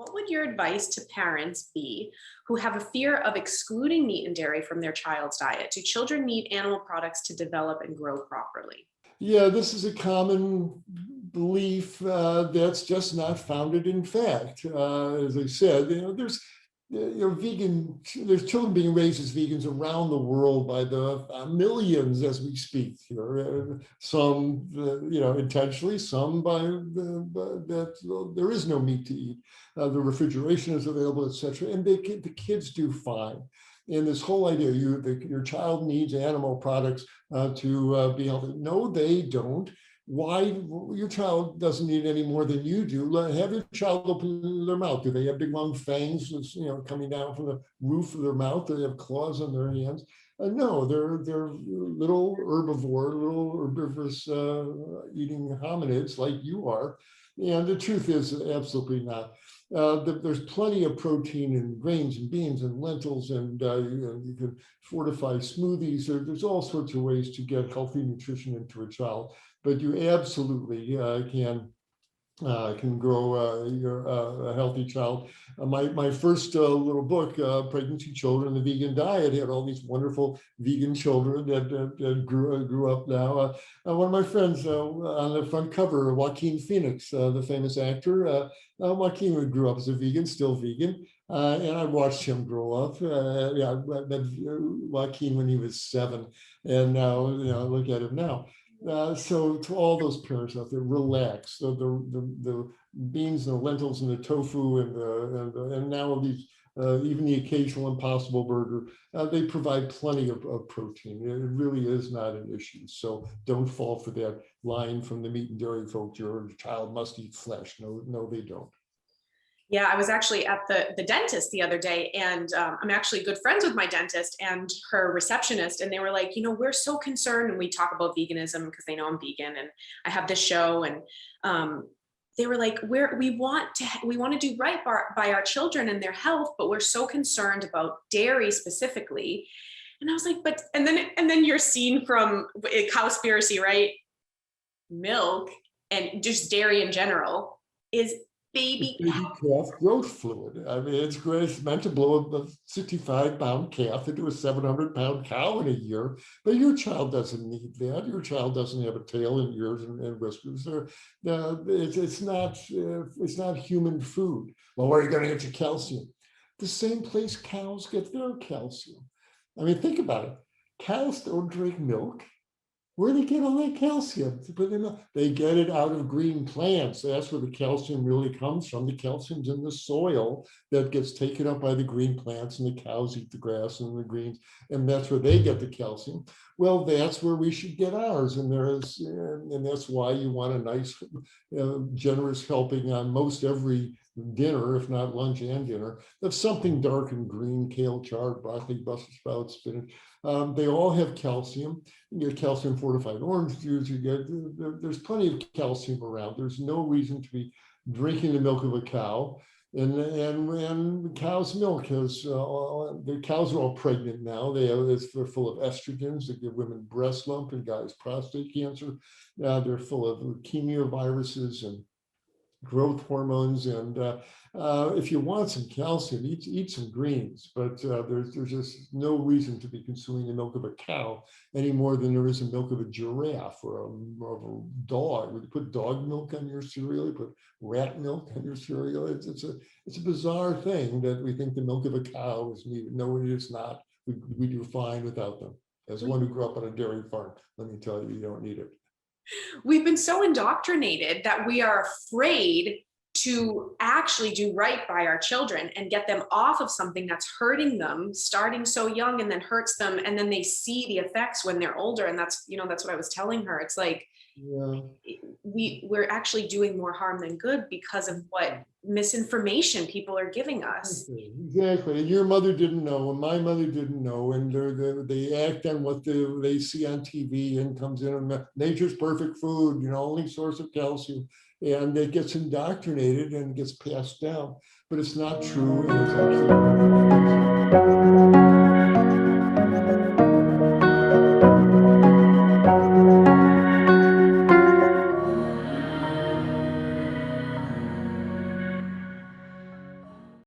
what would your advice to parents be who have a fear of excluding meat and dairy from their child's diet? Do children need animal products to develop and grow properly? Yeah, this is a common belief that's just not founded in fact. As I said, there's there's children being raised as vegans around the world by the millions as we speak. Some, intentionally, some that there is no meat to eat. The refrigeration is available, etc., and the kids do fine. And this whole idea, your child needs animal products to be healthy. No, they don't. Why? Your child doesn't need any more than you do. Have your child open their mouth. Do they have big long fangs, coming down from the roof of their mouth? Do they have claws on their hands? No, they're little herbivorous eating hominids like you are. And the truth is, absolutely not. There's plenty of protein in grains and beans and lentils, and you can fortify smoothies. There's all sorts of ways to get healthy nutrition into a child, but you absolutely can grow a healthy child. My first little book, Pregnancy, Children, the Vegan Diet, had all these wonderful vegan children that grew up now. One of my friends on the front cover, Joaquin Phoenix, the famous actor, Joaquin grew up as a vegan, still vegan. And I watched him grow up. I met Joaquin when he was 7, and now look at him now. So to all those parents out there, relax. So the beans and the lentils and the tofu and now these even the occasional Impossible Burger, they provide plenty of protein. It really is not an issue. So don't fall for that line from the meat and dairy folks. Your child must eat flesh. No, they don't. Yeah, I was actually at the dentist the other day, and I'm actually good friends with my dentist and her receptionist, and they were like, we're so concerned, and we talk about veganism because they know I'm vegan, and I have this show, and they were like, we want to do right by our children and their health, but we're so concerned about dairy specifically. And I was like, and then you're seen from Cowspiracy, right? Milk and just dairy in general is baby calf growth fluid. I mean, it's great. It's meant to blow a 65-pound calf into a 700-pound cow in a year, but your child doesn't need that. Your child doesn't have a tail and ears and whiskers. It's not human food. Well, where are you going to get your calcium? The same place cows get their calcium. I mean, think about it. Cows don't drink milk. Where do they get all that calcium? They get it out of green plants. That's where the calcium really comes from. The calcium's in the soil that gets taken up by the green plants, and the cows eat the grass and the greens, and that's where they get the calcium. Well, that's where we should get ours, and that's why you want a nice, generous helping on most every dinner, if not lunch and dinner, of something dark and green: kale, chard, broccoli, Brussels sprouts, spinach. They all have calcium. You get calcium fortified orange juice. There's plenty of calcium around. There's no reason to be drinking the milk of a cow. And cow's milk has, the cows are all pregnant now. They're full of estrogens that give women breast lump and guys prostate cancer. They're full of leukemia viruses and growth hormones, and if you want some calcium, eat some greens, but there's just no reason to be consuming the milk of a cow any more than there is the milk of a giraffe or a dog. Would you put dog milk on your cereal? You put rat milk on your cereal? It's a bizarre thing that we think the milk of a cow is needed. No, it is not. We do fine without them. As one who grew up on a dairy farm, let me tell you, you don't need it. We've been so indoctrinated that we are afraid to actually do right by our children and get them off of something that's hurting them starting so young, and then hurts them, and then they see the effects when they're older. And that's what I was telling her. It's like, yeah, we're actually doing more harm than good because of what misinformation people are giving us. Exactly. And your mother didn't know, and my mother didn't know, and they act on what they see on TV, and comes in and nature's perfect food, only source of calcium, and it gets indoctrinated and gets passed down, but it's not true, and it's actually